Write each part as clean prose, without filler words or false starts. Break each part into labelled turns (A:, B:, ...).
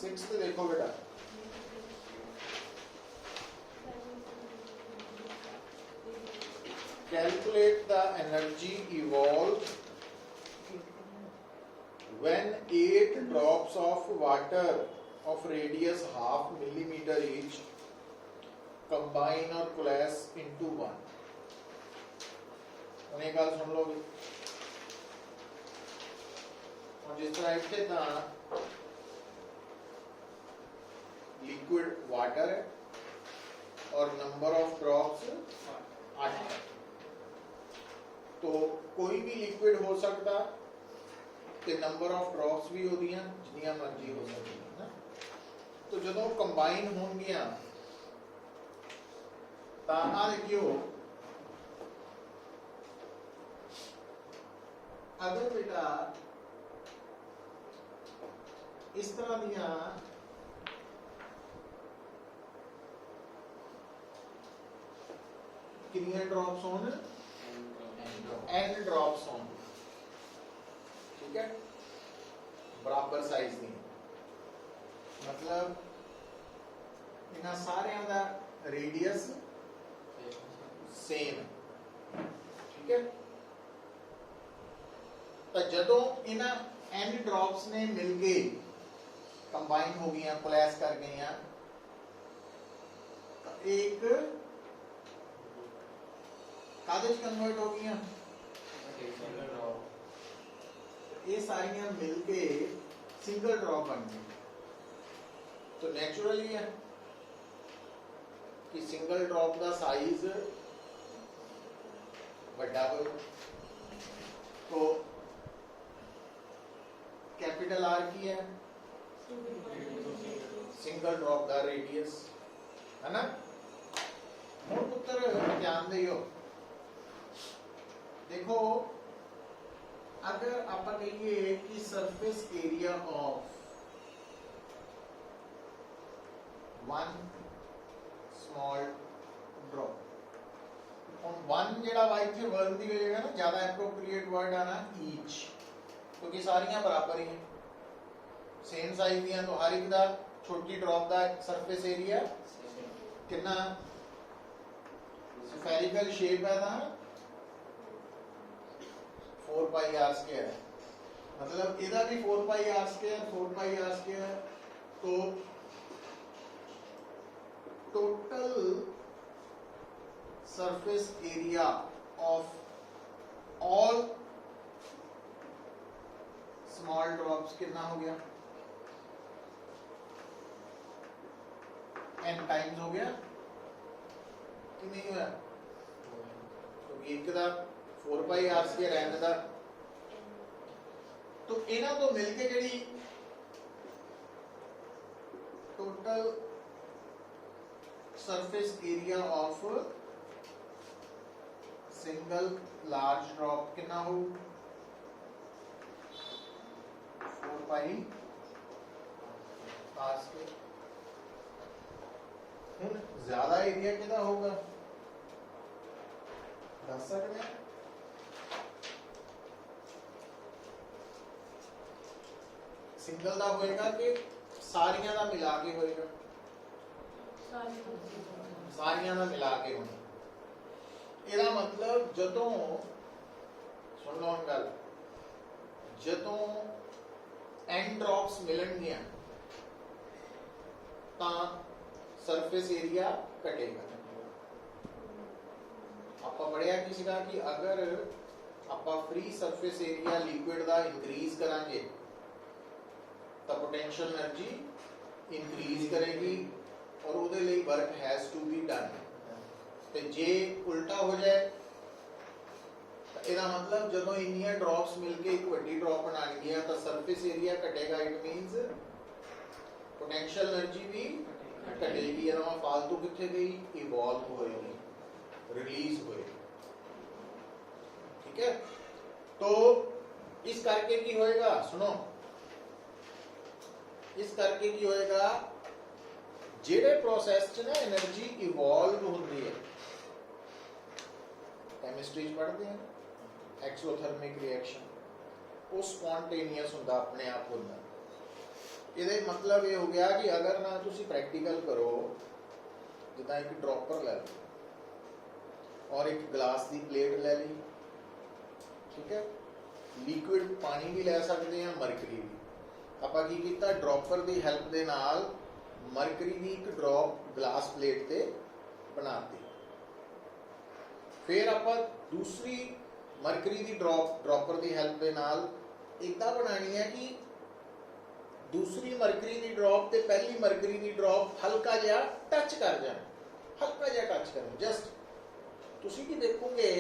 A: Sixth देखो बेटा, calculate the energy evolved when 8 drops of water of radius half millimeter each combine or coalesce into one. उन्हें गल सुन लो भी, और जिस तरह इतने ता लिक्विड वाटर है और नंबर ऑफ ड्रॉप्स 8 है, तो कोई भी लिक्विड हो सकता ते नंबर ऑफ ड्रॉप्स भी होदियां जिन्नियां मर्जी हो सकदियां ना। तो जदों कंबाइन होणगियां तां आ देखियो, अगर बेटा इस तरह दियां कितनियां ड्रॉप्स होन, n ड्रॉप्स होन, ठीक है, बराबर साइज दी, मतलब इन्हां सारियां दा रेडियस सेम है, ठीक है। तो जदों इन्हां n ड्रॉप्स ने मिलके कंबाइन हो गई, कोलैस कर गई, तो एक कागज कन्वर्ट हो गई, ये सारियां मिलके सिंगल ड्रॉप बन गई। तो नेचुरली है कि सिंगल ड्रॉप का साइज बड़ा हो, तो कैपिटल आर की है सिंगल ड्रॉप का रेडियस, है ना। हुण पुत्र ध्यान दियो, देखो अगर आप कहिए कि surface area of one small drop, और वन जेड़ा वा इत्थे वर्ड दी होएगा ना, ज्यादा एप्रोप्रिएट वर्ड आना ईच, क्योंकि सारियां बराबर ही हैं, सेम साइज दियां, तो हर एक दा छोटी ड्रॉप दा सरफेस एरिया कितना, स्फेरिकल शेप है ना 4 पाई आर स्क्वायर है, मतलब इधर भी 4 pi r square 4 pi r square, तो total surface area of all small drops कितना हो गया, n टाइम्स हो गया कि नहीं हुआ, क्योंकि एक दा 4 पाई आर स्क्वायर n दा, तो इन्हां तो मिलके JD total surface area of single large drop कितना हो, 4 पाई आर स्क्वायर। हुण ज्यादा एरिया कितना होगा, दस सकते हैं, सिंगल दा होएगा कि सारियां दा मिला के होएगा, सारियां दा मिला के होना। ਇਹਦਾ मतलब ਜਦੋਂ सुन लो गल, ਜਦੋਂ n ड्रॉप्स मिलणगियां ਤਾਂ सरफेस एरिया घटेगा। ਆਪਾਂ पढ़िया कि सीगा कि अगर ਆਪਾਂ फ्री सरफेस एरिया लिक्विड ਦਾ इंक्रीज करांगे ਤਾਂ पोटेंशियल एनर्जी इंक्रीज करेगी और ਉਹਦੇ ਲਈ work has to be done. ਤੇ ਜੇ उल्टा हो जाए तो ਇਹਦਾ मतलब ਜਦੋਂ ਇੰਨੀਆਂ ਡ੍ਰੌਪਸ ਮਿਲ ਕੇ ਇੱਕ ਵੱਡੀ ਡ੍ਰੌਪ ਬਣਾਣਗੀਆਂ ਤਾਂ ਸਰਫੇਸ ਏਰੀਆ ਘਟੇਗਾ, ਇਟ ਮੀਨਸ पोटेंशियल एनर्जी भी घटेगी। ਇਹਦਾ फालतू किथे गई, इवॉल्व होएगी, रिलीज होएगी, ठीक है। तो इस करके की होएगा, सुनो, इस करके की होएगा, जेड़े प्रोसेस च ना एनर्जी इवॉल्व होंदी है, केमिस्ट्री पढ़ते हैं एक्सोथर्मिक रिएक्शन, वो स्पॉन्टेनियस होंदा, अपने आप होंदा। ਇਹਦਾ मतलब ये हो गया कि अगर ना तुसी प्रैक्टिकल करो, जिदा एक ड्रॉपर ले लो और एक ग्लास की प्लेट ले ली, ठीक है, लिक्विड पानी भी ले सकते हैं, मरकरी भी। आपां की कीता, ड्रॉपर की हेल्प दे नाल मरकरी की एक ड्रॉप ग्लास प्लेट ते बनाती। फिर आपां दूसरी मरकरी की ड्रॉपर की हेल्प दे नाल इदा बनानी है कि दूसरी मरकरी की ड्रॉप ते पहली मरकरी की ड्रॉप हल्का जिहा टच कर जाए, हल्का जिहा टच करें, जस्ट तुसी की देखोगे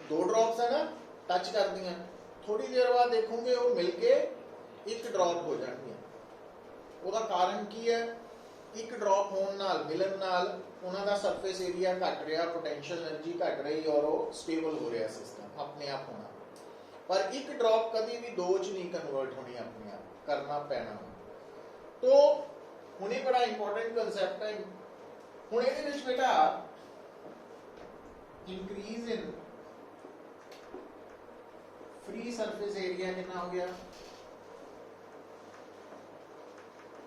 A: दो ड्रॉप्स है ना, टच कर दियां, थोड़ी देर बाद देखोगे वो मिलके एक ड्रॉप हो जाएगी। उसका कारण की है, एक ड्रॉप होने नाल, मिलन नाल उन्हां दा सरफेस एरिया घट रहा, पोटेंशियल एनर्जी घट रही और वो स्टेबल हो रहा सिस्टम अपने आप होना। पर एक ड्रॉप कभी भी दो च नहीं कन्वर्ट होनी, अपने आप करना पैना। तो हुणे बड़ा इंपॉर्टेंट कंसेप्ट है। हुणे दे विच बेटा increase in free surface area कितना हो गया,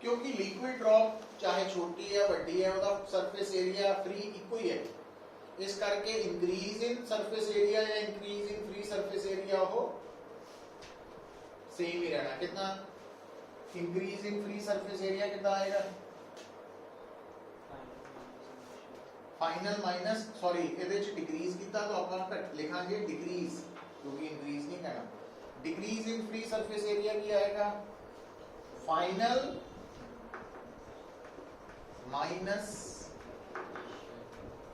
A: क्योंकि लिक्विड ड्रॉप चाहे छोटी है बड़ी है, उसका सरफेस एरिया फ्री इको ही है, इस करके इंक्रीज इन सरफेस एरिया या increase in free surface area हो सेम ही रहना। कितना increase in free surface area कितना आएगा, फाइनल माइनस, सॉरी ਇਹਦੇ ਚ डिक्रीज ਕੀਤਾ तो ਆਪਾਂ ਘਟ ਲਿਖਾਂਗੇ डिक्रीज, क्योंकि इंक्रीज नहीं कहना। Decrease in free surface area की आएगा फाइनल माइनस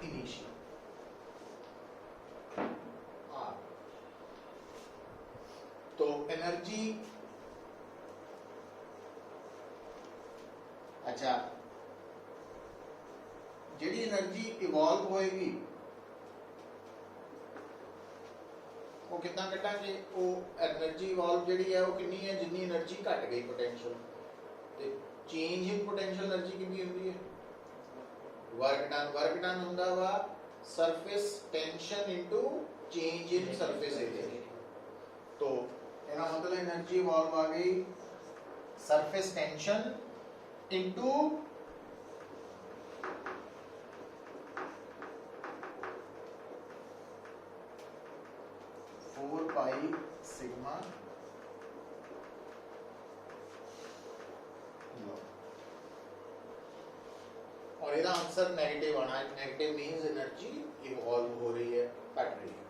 A: इनिशियल। तो एनर्जी, अच्छा जिहड़ी एनर्जी इवॉल्व होएगी वो कितना कटांगे, वो एनर्जी इवॉल्व जिहड़ी है वो कितनी है, जितनी एनर्जी घट गई पोटेंशियल, ते चेंज इन पोटेंशियल एनर्जी कितनी होती है, वर्क डन। वर्क डन होंदा वा surface tension into change in surface area. तो ਇਹਦਾ मतलब एनर्जी इवॉल्व आ गई surface tension into four pi sigma और ਇਹਦਾ आंसर नेगेटिव आना है। नेगेटिव मींस एनर्जी इवॉल्व हो रही है, घट रही है।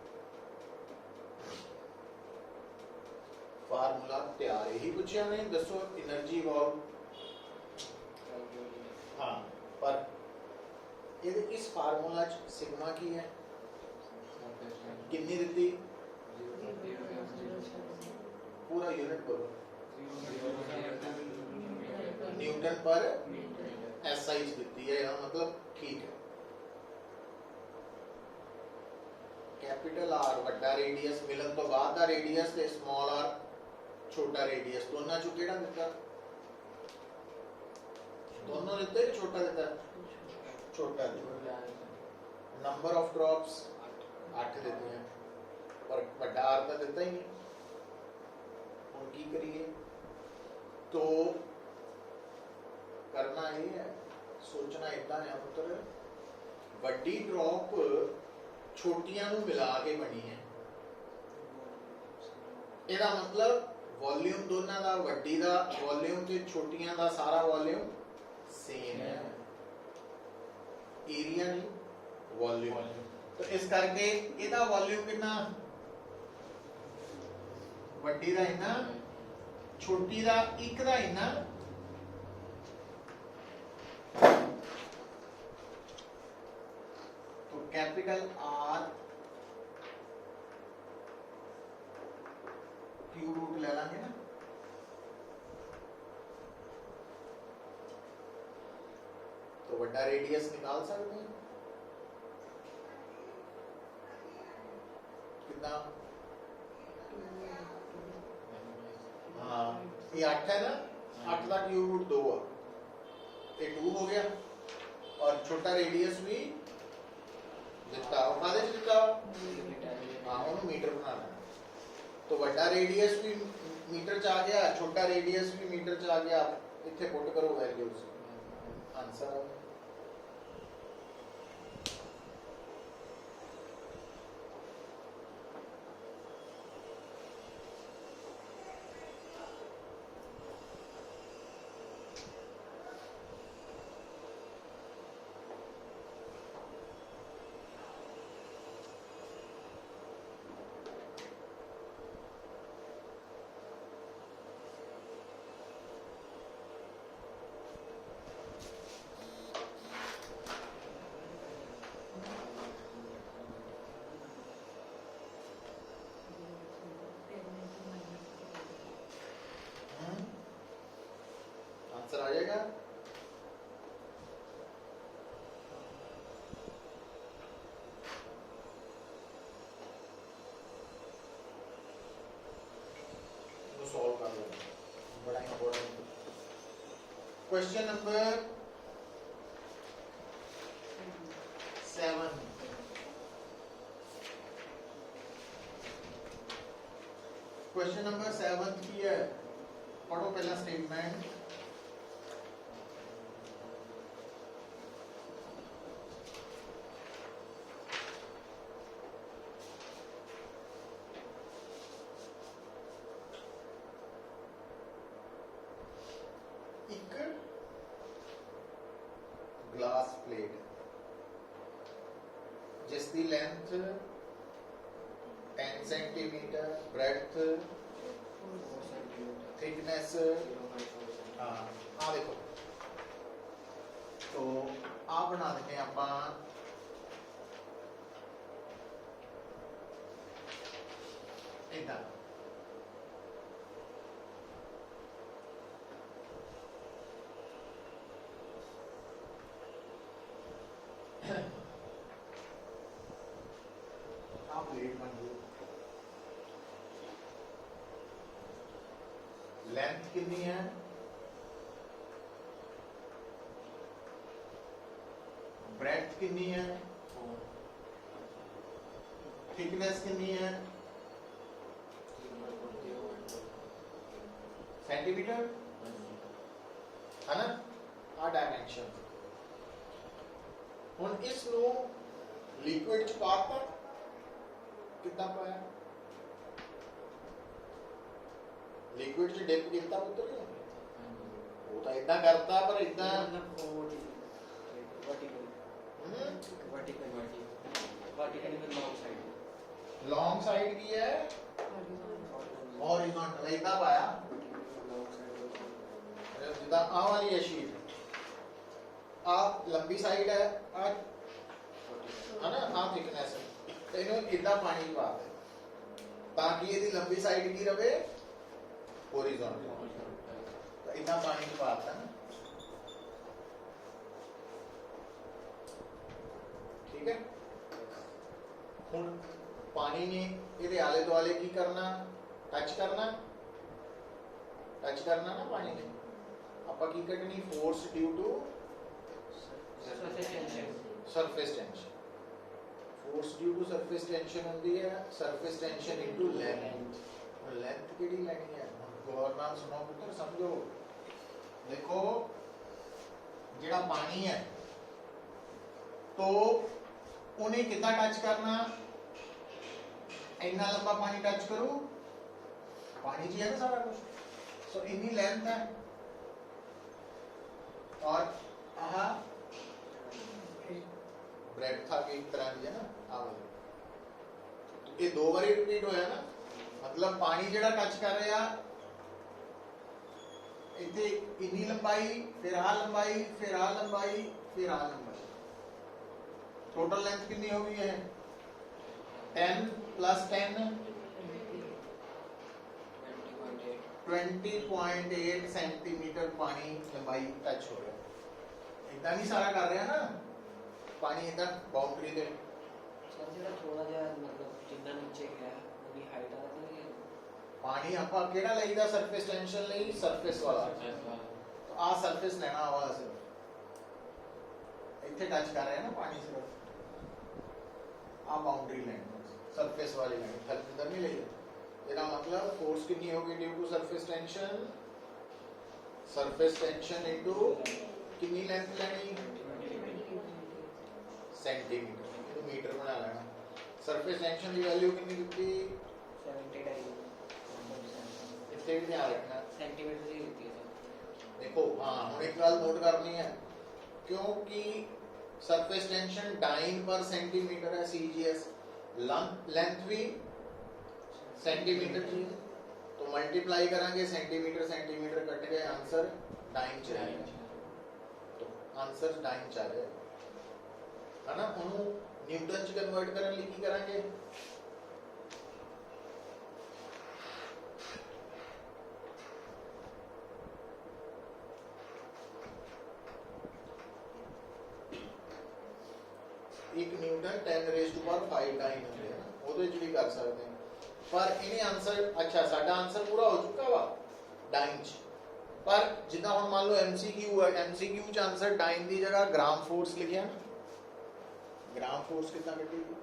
A: फार्मूला तैयार ही पूछा नहीं, दसो एनर्जी इवॉल्व, हाँ, पर इस फार्मूला च सिग्मा की है कितनी दी, पूरा यूनिट बोलो, न्यूटन पर एसआई दी है, मतलब ठीक है। कैपिटल आर वड्डा रेडियस, मिलन तो बाद दा रेडियस ते स्मॉल आर छोटा रेडियस, दोनों चो केड़ा दिता, दोनों दिते कि छोटा दिता, छोटा दिता। नंबर ऑफ ड्रॉप्स 8 देते हैं, पर बड़ा आर तो दिता ही नहीं। हम की करिए, तो करना ये है, सोचना इतना है पुत्र, बड़ी ड्रॉप छोटियां नूं मिला के बनी है, ਇਹਦਾ मतलब वॉल्यूम दोनों का, वड्डी का वॉल्यूम ते छोटियां का सारा वॉल्यूम सेम है, एरिया नहीं वॉल्यूम। तो इस करके ਇਹਦਾ वॉल्यूम कितना, वड्डी का इन्ना, छोटी का एक का इन्ना, तो कैपिटल आर क्यूब रूट ले लेंगे ना, तो बड़ा रेडियस निकाल सकते हैं कितना, हाँ ये 8 है ना, 8 का क्यूब रूट 2 है, ये 2 हो गया, और छोटा रेडियस भी दिता, और कादे दिता, हाँ उन्होंने मीटर बनाना है, तो बड़ा रेडियस भी मीटर च आ गया, छोटा रेडियस भी मीटर च आ गया। इतने पुट करो वैल्यूज, आंसर आंसर आ जाएगा। सॉल्व कर लो, बड़ा important question number 7। Question number 7 की है, पढ़ो पहला स्टेटमेंट। एक ग्लास प्लेट जिसकी लेंथ 10 सेंटीमीटर, ब्रेड्थ, थिकनेस, हाँ आ देखो, तो आ बना देते हैं आप इधर। प्लेट बन गई, लेंथ कितनी है, ब्रेड्थ कितनी है, थिकनेस कितनी है, सेंटीमीटर है ना, आ डायमेंशन। हुण इस नो लिक्विड च पाता कितना पाया, लिक्विड च डिप कितना पुत्र वो तो इतना करता, पर इतना लॉन्ग साइड की है, हॉरिजॉन्टल इतना पाया। जिदा आ वाली है शीट, आ लंबी साइड है ना, आ थिकनेस है, तो इन्हों इतना पानी पा दे ताकि ये लंबी साइड की रहे हॉरिजॉन्टल, तो इतना पानी पाता है ना, ठीक है। हुण पानी ने ये आले दुआले की करना, टच करना ना पानी ने, आपां की कटनी force due to surface tension. Force due to surface tension होंदी है, surface tension into length. Length केड़ी लेनी है, गौर नाल सुनो पुत्र, समझो। देखो जेड़ा पानी है तो उन्हें कितना टच करना, इतना लंबा पानी टच करो, पानी जी है ना सारा कुछ, सो इतनी लेंथ है, और आहा ब्रेड था कि एक तरह की है ना, आ वाली ये दो बार रिपीट होया ना, मतलब पानी जेड़ा टच कर रहा इतने इतनी लंबाई, फिर आ लंबाई, फिर आ लंबाई, फिर आ लंबाई, टोटल लेंथ कितनी हो गई है 10 प्लस 10 20.8 सेंटीमीटर पानी लंबाई टच हो रहा है। इतना नहीं सारा कर रहे हैं ना पानी, इधर बाउंड्री दे
B: थोड़ा जा मतलब जितना नीचे गया उतनी हाइट आ जाती है।
A: पानी आपा केड़ा लेदा सरफेस टेंशन ले, सरफेस वाला, तो आ सरफेस लेना वाला सिर्फ इतने टच कर रहे हैं ना पानी, सिर्फ आ बाउंड्री लाइन सरफेस वाली लाइन, अंदर नहीं ले, ਇਹਦਾ ਮਤਲਬ ਫੋਰਸ ਕਿੰਨੀ ਹੋਗੀ due to surface tension into ਕਿੰਨੀ ਲੈਂਥ ਲੈਣੀ सेंटीमीटर ਇਹਨੂੰ ਮੀਟਰ ਬਣਾ ਲੈਣਾ ਸਰਫੇਸ ਟੈਂਸ਼ਨ ਦੀ ਵੈਲਿਊ ਕਿੰਨੀ ਦਿੱਤੀ
B: 79
A: ਇੱਥੇ ਵੀ ਧਿਆਨ ਰੱਖਣਾ
B: सेंटीमीटर ਦੀ ਦਿੱਤੀ ਹੈ
A: देखो हाँ ਹੁਣ एक गल नोट करनी है क्योंकि सरफेस टेंशन डाइन पर सेंटीमीटर है CGS लेंथ भी सेंटीमीटर की है तो मल्टीप्लाई करेंगे सेंटीमीटर कट गए आंसर डाइन चलेगा तो आंसर डाइन चलेगा है ना ਉਹਨੂੰ ਨਿਊਟਨ ਚ ਕਨਵਰਟ ਕਰਨ ਲਈ ਕੀ ਕਰਾਂਗੇ एक newton 10 raise to power 5 dyne ਹੁੰਦੇ ਆ ਉਹਦੇ ਚ ਵੀ ਕਰ ਸਕਦੇ ਹਾਂ ਪਰ ਇਹਨੇ ਆਨਸਰ ਅੱਛਾ ਸਾਡਾ ਆਨਸਰ ਪੂਰਾ ਹੋ ਚੁੱਕਾ ਵਾ डाइन ਚ ਪਰ ਜਿੱਦਾਂ ਹੁਣ ਮੰਨ ਲਓ MCQ ਹੈ MCQ ਚ ਆਨਸਰ डाइन ਦੀ ਜਗ੍ਹਾ ਗ੍ਰਾਮ ਫੋਰਸ ਲਿਖਿਆ ਨਾ ग्राम फोर्स कितना कटेगी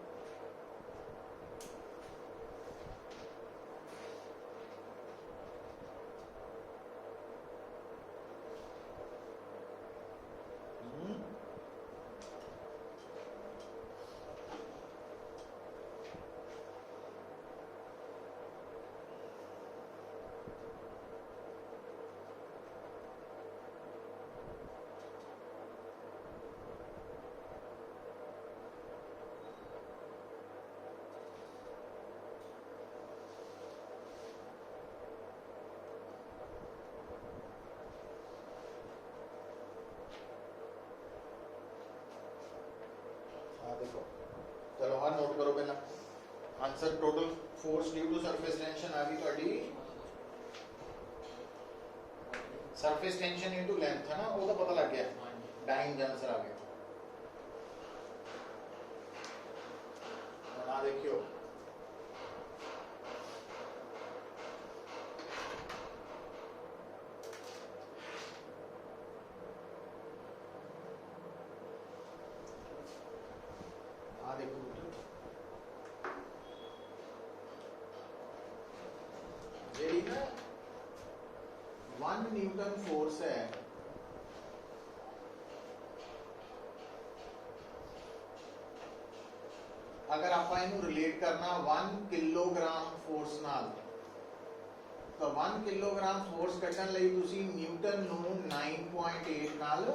A: देखो चलो हाँ नोट करो पहला answer total force due to surface tension आ गई ਤੁਹਾਡੀ सरफेस टेंशन इनटू लेंथ है ना वो तो पता लग गया डाइन का आंसर आ गया ना देखियो ਜਿਹੜੀ ਨਾ 1 न्यूटन फोर्स है अगर आप इनू रिलेट करना 1 किलोग्राम फोर्स नाल तो 1 किलोग्राम फोर्स ਕੱਢਣ ਲਈ ਤੁਸੀਂ ਨਿਊਟਨ ਨੂੰ 9.8 ਨਾਲ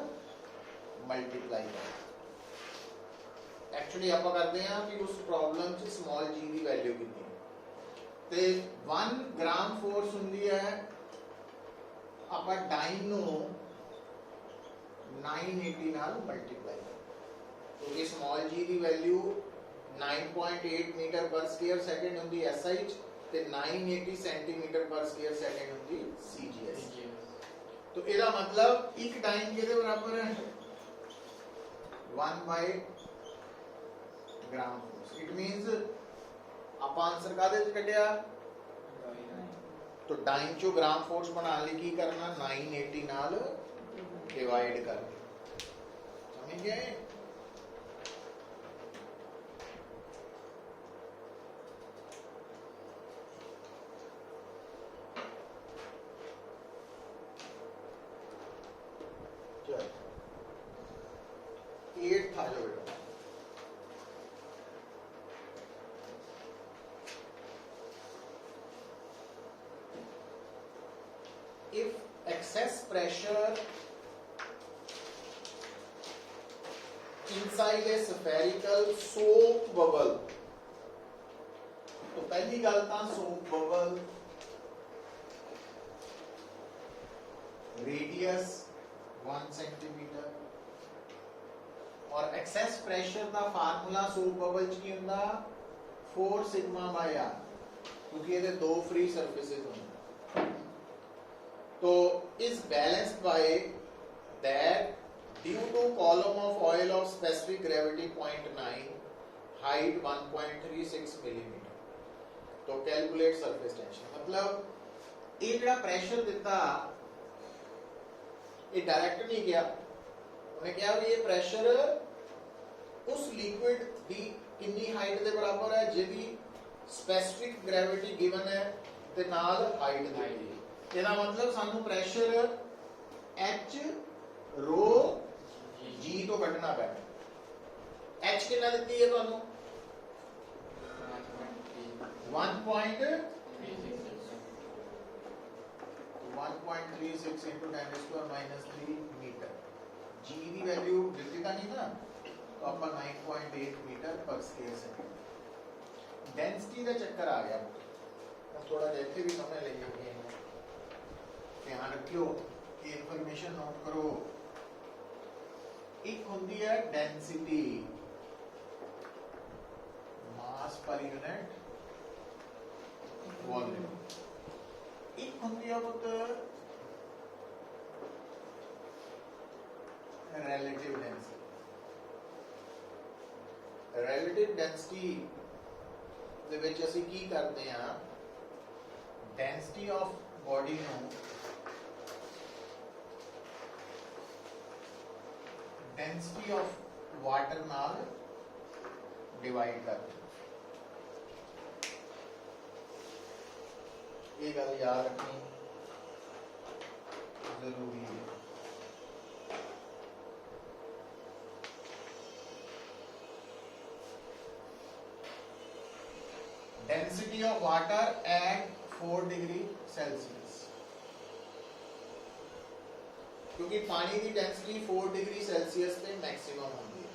A: ਮਲਟੀਪਲਾਈ ਕਰੋ एक्चुअली ਆਪਾਂ ਕਰਦੇ ਹਾਂ ਕਿ ਉਸ ਪ੍ਰੋਬਲਮ 'ਚ ਸਮਾਲ g ਦੀ ਵੈਲਿਊ ਕਿੰਨੀ ਹੈ ਤੇ 1 ਗ੍ਰਾਮ ਫੋਰਸ ਹੁੰਦੀ ਹੈ ਆਪਾਂ डाइन ਨੂੰ 980 ਨਾਲ ਮਲਟੀਪਲਾਈ ਕਰੋ तो ये स्मॉल g ਦੀ ਵੈਲਿਊ 9.8 मीटर पर स्क्वायर सेकंड ਹੁੰਦੀ SI ਤੇ 980 सेंटीमीटर पर स्क्वायर सेकंड ਹੁੰਦੀ CGS तो ਇਹਦਾ मतलब ਇੱਕ डाइन ਕਿਹਦੇ ਬਰਾਬਰ ਹੈ 1 by gram force it means आप आंसर कादे च कढिया तो डाइन चो ग्राम फोर्स बनाने लिए की करना 980 नाल डिवाइड कर समझ गए चल 8 था जो बेटा if excess pressure inside a spherical soap bubble तो पहली गल ਤਾਂ soap bubble radius 1 cm और excess pressure ਦਾ ਫਾਰਮੂਲਾ soap bubble ਚ ਕੀ ਹੁੰਦਾ 4 sigma by r क्योंकि ਇਹਦੇ ਦੋ free surfaces ਹੁੰਦੇ तो is balanced by that due to column of oil of specific gravity 0.9 height 1.36 millimeter तो calculate surface tension मतलब ये ਜਿਹੜਾ pressure ਦਿੱਤਾ ਇਹ डायरेक्ट नहीं किया ਉਹਨੇ ਕਿਹਾ ਵੀ ਇਹ pressure उस liquid ਦੀ ਕਿੰਨੀ height ਦੇ ਬਰਾਬਰ ਹੈ ਜਿਹਦੀ स्पेसिफिक ग्रेविटी गिवन है ते नाल हाइट दी ਇਹਦਾ मतलब ਸਾਨੂੰ ਪ੍ਰੈਸ਼ਰ h rho g ਤੋਂ ਕੱਢਣਾ ਪੈਣਾ h ਕਿੰਨਾ ਦਿੱਤੀ ਹੈ ਤੁਹਾਨੂੰ 1.36 into 10 to power minus 3 metre g ਦੀ ਵੈਲਿਊ ਦਿੱਤੀ ਤਾਂ ਨਹੀਂ ਨਾ तो ਆਪਾਂ 9.8 मीटर पर स्क्वायर सेकंड डेंसिटी ਦਾ ਚੱਕਰ ਆ ਗਿਆ अब थोड़ा ਜਿਹਾ ਇੱਥੇ ਵੀ ਸਮਝ ਲਈਏ ध्यान रखियो ये इंफॉर्मेशन नोट करो एक होती है density mass per unit volume एक होती है वो रिलेटिव डेंसिटी रिलेटिव डेंसिटी ਦੇ ਵਿੱਚ ਅਸੀਂ ਕੀ ਕਰਦੇ ਹਾਂ डेंसिटी ऑफ बॉडी ਨੂੰ डेंसिटी ऑफ वाटर नाल डिवाइड कर ये गल याद रखनी जरूरी है density of water at 4 degree Celsius क्योंकि पानी की डेंसिटी 4 डिग्री सेल्सियस पे मैक्सिमम होती है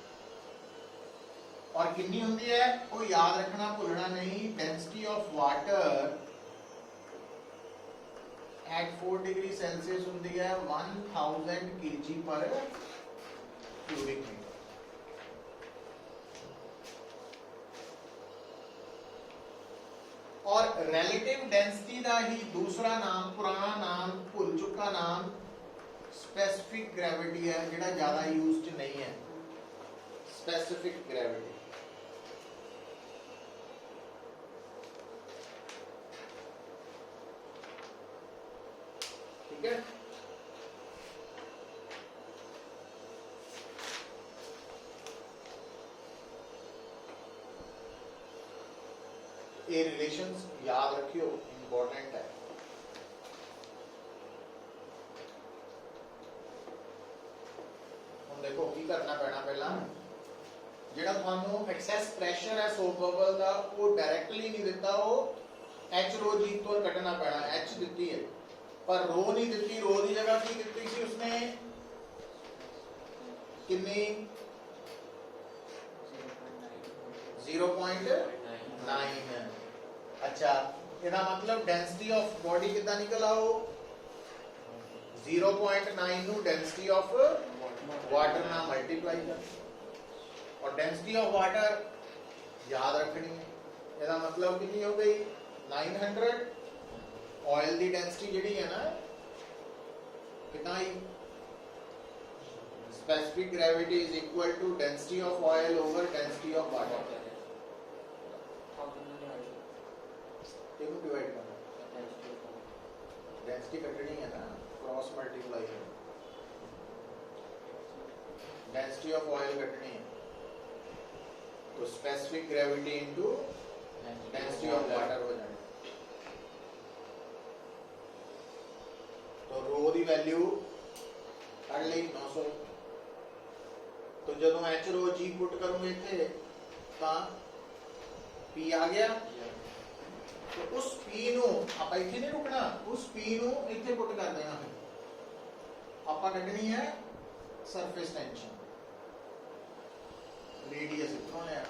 A: और कितनी होती है वो याद रखना भूलना नहीं density of water at 4 degree Celsius होती है 1000 kg पर क्यूबिक मीटर और रिलेटिव डेंसिटी का ही दूसरा नाम पुराना नाम भूल चुका नाम स्पेसिफिक ग्रेविटी है जेड़ा ज्यादा यूज्ड नहीं है स्पेसिफिक ग्रेविटी ठीक है ये रिलेशंस याद रखियो इंपॉर्टेंट है देखो की करना पैना पहला जेड़ा थानू एक्सेस प्रेशर है सोप बबल का वो डायरेक्टली नहीं दिता वो एच रो जी तो कटना पैना एच दिती है पर रो नहीं दिती रो की जगह की दिती सी उसने कितनी 0.9 अच्छा ਇਹਦਾ मतलब डेंसिटी ऑफ बॉडी कितना निकल आओ 0.9 नु डेंसिटी ऑफ वाटर ना मल्टीप्लाई कर और डेंसिटी ऑफ वाटर याद रखनी है ਇਹਦਾ मतलब कितनी हो गई 900 ऑयल की डेंसिटी ਜਿਹੜੀ है ना कितना ही specific gravity is equal to density of oil over density of water तीनों डिवाइड करना डेंसिटी कटनी है ना क्रॉस मल्टीप्लाई है डेंसिटी ऑफ ऑयल कटनी है तो specific gravity into density of water हो जाए तो रो दी वैल्यू कट ली 900 तो जदों एच रो जी पुट करूंगे इथे ता पी आ गया तो उस पी नु आप इथे नहीं रुकना उस पी नु इथे पुट कर देना फिर आपा कटनी है सरफेस टेंशन रेडियस इतना है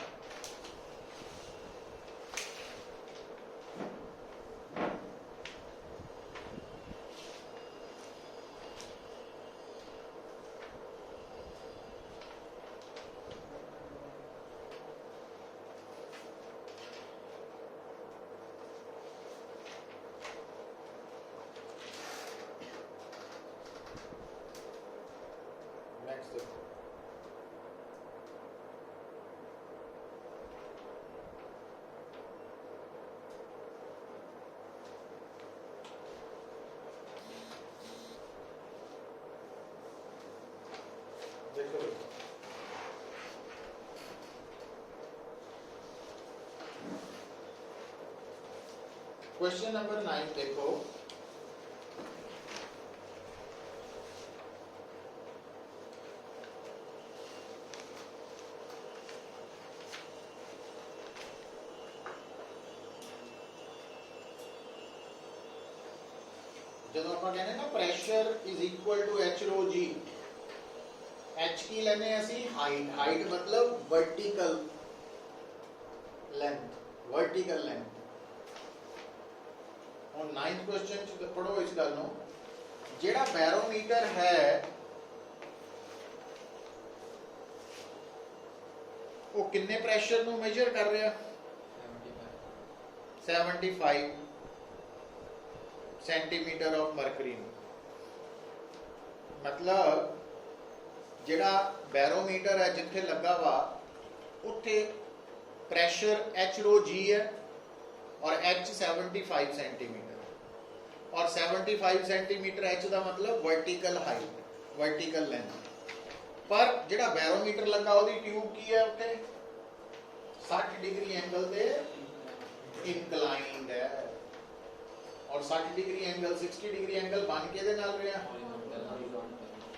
A: क्वेश्चन नंबर 9 देखो, जब आप कहने ना pressure is equal to h rho g, h की लेने असी हाइट, हाइट मतलब वर्टिकल लेंथ, वर्टिकल लेंथ। और 9th क्वेश्चन च पढ़ो इस गल नो, जेड़ा बैरोमीटर है वो किन्ने प्रेशर नु मेजर कर रहा, 75 सेंटीमीटर ऑफ मरकरी। मतलब जेड़ा बैरोमीटर है जिथे लगा वा उत्थे प्रेशर एच रो जी है और एच 75 सेंटीमीटर, और 75 सेंटीमीटर एच का मतलब वर्टिकल हाइट, वर्टिकल लेंथ। पर जेड़ा बैरोमीटर लगा उसकी ट्यूब की है उत्थे 60 डिग्री एंगल से इंक्लाइंड है, और 60 डिग्री एंगल 60 डिग्री एंगल बन के दे नाल रहा।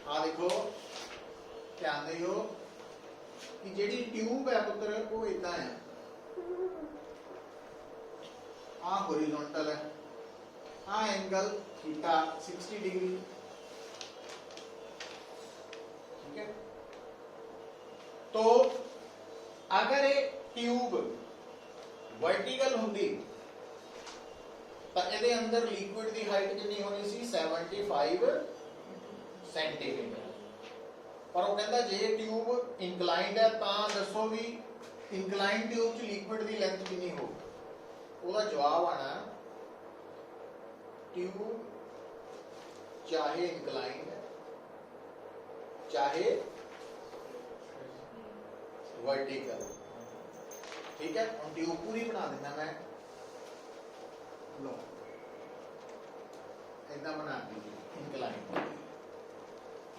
A: हाँ देखो ध्यान दियो कि जेडी ट्यूब है पुत्र वो इदा है, आ हॉरिजॉन्टल है, आ एंगल थीटा 60 डिग्री, ठीक है। तो अगर ये ट्यूब वर्टिकल होंगी तो ਇਹਦੇ अंदर लिक्विड की हाइट कितनी होनी सी 75 सेंटीमीटर। पर वो कहता जे ट्यूब इंक्लाइंड है तो दसो भी इंक्लाइंड ट्यूब च लिक्विड की लेंथ कितनी हो, ਉਹਦਾ जवाब आना ट्यूब चाहे इंक्लाइंड है चाहे वर्टिकल, ठीक है। हम ट्यूब पूरी बना देना, मैं लो इतना बना दीजिए इंक्लाइन,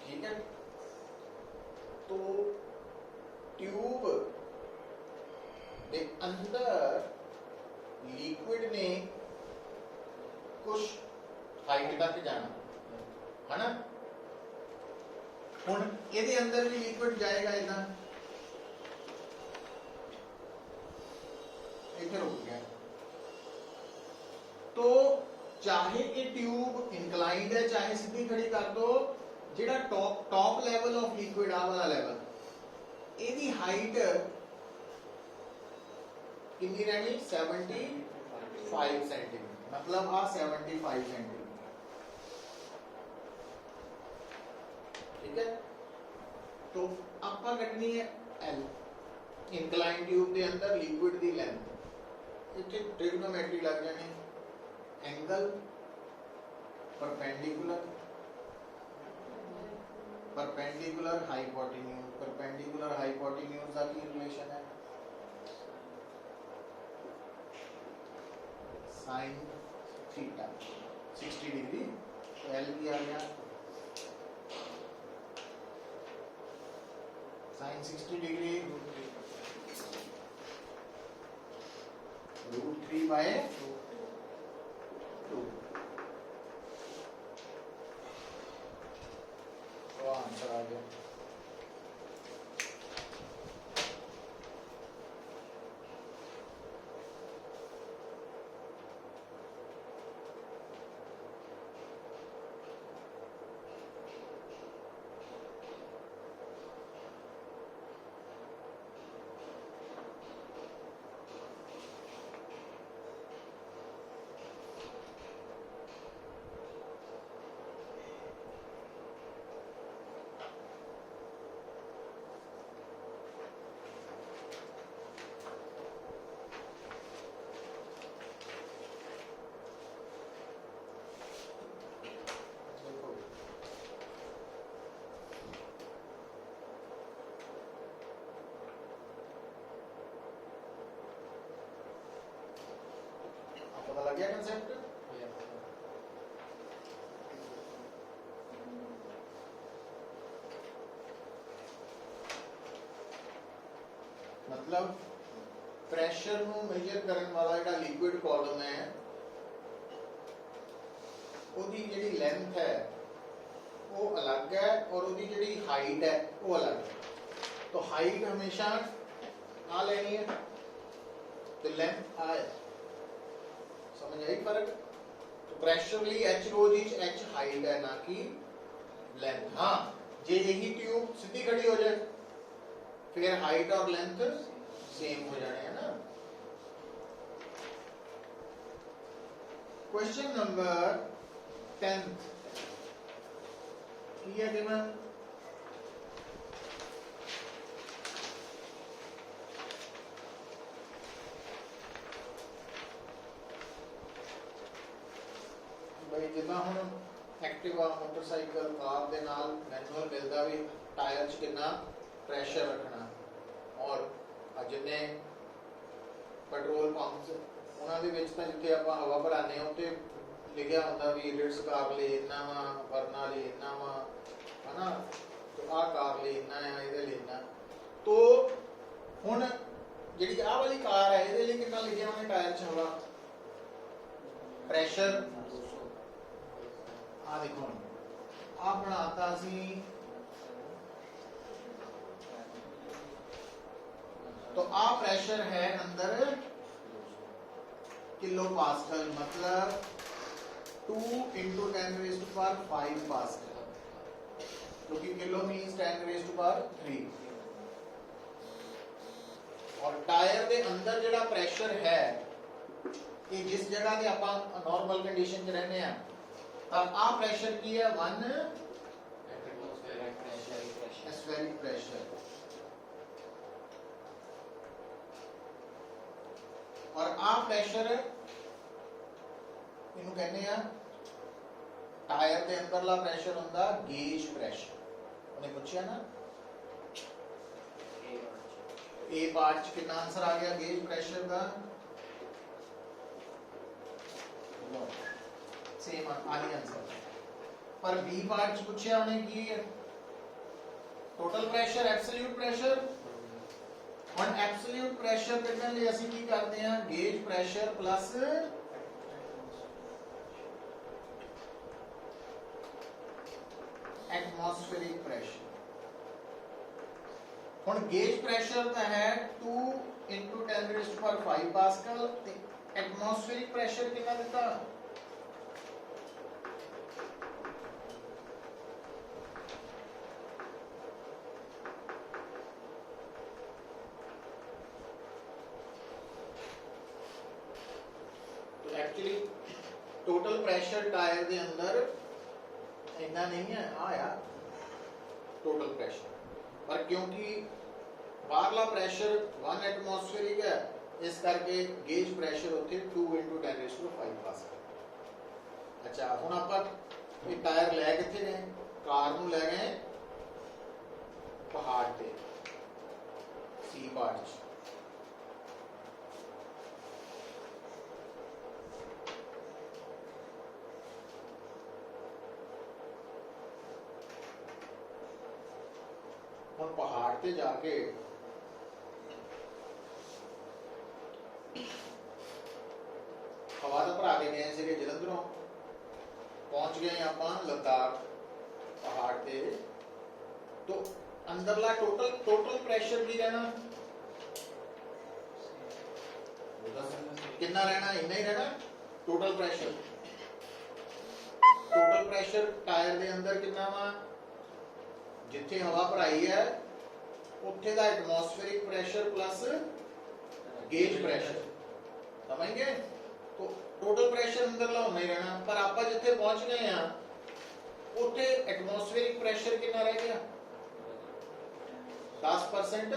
A: ठीक है। तो ट्यूब के अंदर लिक्विड ने कुछ हाइट तक जाना है ना, हुण ਇਹਦੇ अंदर भी लिक्विड जाएगा इतना, इधर रुक गया। तो चाहे ये ट्यूब इंक्लाइंड है चाहे सीधी खड़ी कर दो, जेड़ा टॉप लेवल ऑफ लिक्विड आ वाला लेवल, ਇਹਦੀ हाइट कितनी रहनी 75 सेंटीमीटर, मतलब आ 75 सेंटीमीटर, ठीक है। तो आपा कटनी है एल, इंक्लाइंड ट्यूब के अंदर लिक्विड की लेंथ, इतने ट्रिग्नोमेट्री लग जानी, angle perpendicular, perpendicular hypotenuse, perpendicular hypotenuse का की रिलेशन है साइन थीटा 60 डिग्री, तो एल की आ गया साइन 60 डिग्री √3 बाय 2, तो आंसर आ गया। पता लग गया कंसेप्ट? मतलब प्रेशर नु मेजर करने वाला जेड़ा लिक्विड कॉलम है ਉਹਦੀ ਜਿਹੜੀ ਲੈਂਥ ਹੈ वो अलग है और उसकी जी हाइट है वो अलग है। तो हाइट हमेशा आ लेनी है तो लेंथ आ है। समझ आई फर्क? तो प्रेशरली एच रोज इच एच हाइट है ना कि लेंथ। हाँ जे यही ट्यूब सीधी खड़ी हो जाए फिर हाइट और लेंथ सेम हो जाने है ना। क्वेश्चन नंबर 10 ਕੀ ਹੈ ਕਿ ਮੈਂ ਬਈ ਜਿੱਦਾਂ ਹੁਣ ਐਕਟਿਵਾ ਮੋਟਰਸਾਈਕਲ ਕਾਰ ਦੇ ਨਾਲ ਮੈਨੂਅਲ ਮਿਲਦਾ ਵੀ ਟਾਇਰ 'ਚ ਕਿੰਨਾ ਪ੍ਰੈਸ਼ਰ ਰੱਖਣਾ ਔਰ ਜਿੰਨੇ ਪੈਟਰੋਲ ਪੰਪਸ ਉਹਨਾਂ ਦੇ ਵਿੱਚ ਤਾਂ ਜਿੱਥੇ ਆਪਾਂ ਹਵਾ ਭਰਾਉਂਦੇ ਹਾਂ ਉੱਤੇ लिखा होता भी रिट्स कार ले इतना वा वरना ले इतना वा है ना। तो आ कार ले इतना है इधर लेना। तो हुन जेडी आ वाली कार है इहदे लिए कितना लिखिया उन्हें टायर च हवा प्रेशर आ देखो आ बनाता सी। तो आ प्रेशर है अंदर किलो पास्कल मतलब 2 into 10 raised to power 5 Pascal क्योंकि kilo means 10 raised to power 3। और टायर के अंदर जड़ा प्रेशर है ये जिस जगह ते आपां नॉर्मल कंडीशन च रहने हैं तां आ प्रेशर की है 1 एटमॉस्फेरिक प्रेशर। और आ प्रेशर इनू कहने हैं टायर के अंदरला प्रेशर होंदा गेज प्रेशर। उन्हें पूछा ना ए पार्ट च कितना आंसर आ गया गेज प्रेशर का सेम आही आंसर। पर बी पार्ट च पूछा उन्हें की टोटल प्रेशर एब्सोल्यूट प्रेशर। और एब्सोल्यूट प्रेशर कढण लई असं की करते हैं gauge pressure plus atmospheric pressure. हुण गेज प्रेशर दा है 2 into 10 raised to power 5 pascal ते एटमॉस्फेरिक प्रेशर कितना दिता तो एक्चुअली टोटल प्रेशर टायर दे अंदर इतना नहीं है आया टोटल प्रेशर। पर क्योंकि बाहरला प्रेशर 1 एटमॉस्फेरिक है इस करके गेज प्रेशर होते 2 into 10 raised to 5 पास्कल। अच्छा हुण आपां ये टायर लै कित्थे गए कार नूं लै गए पहाड़ ते सी पार्ट च। हम पहाड़ पे जाके हवा तो भरा के गए थे जलंधरों पहुंच गए आप लद्दाख पहाड़ पे। तो अंदरला टोटल प्रेशर की रहना कितना रहना इतना ही रहना टोटल प्रेशर टायर के अंदर कितना वा जिथे हवा भराई है उत्थे दा atmospheric pressure plus gauge pressure समझ गए। तो टोटल प्रेशर अंदर ला नहीं रहना पर आप जिथे पहुंच गए हैं उत्थे एटमॉस्फेरिक प्रेशर कितना रह गया 10%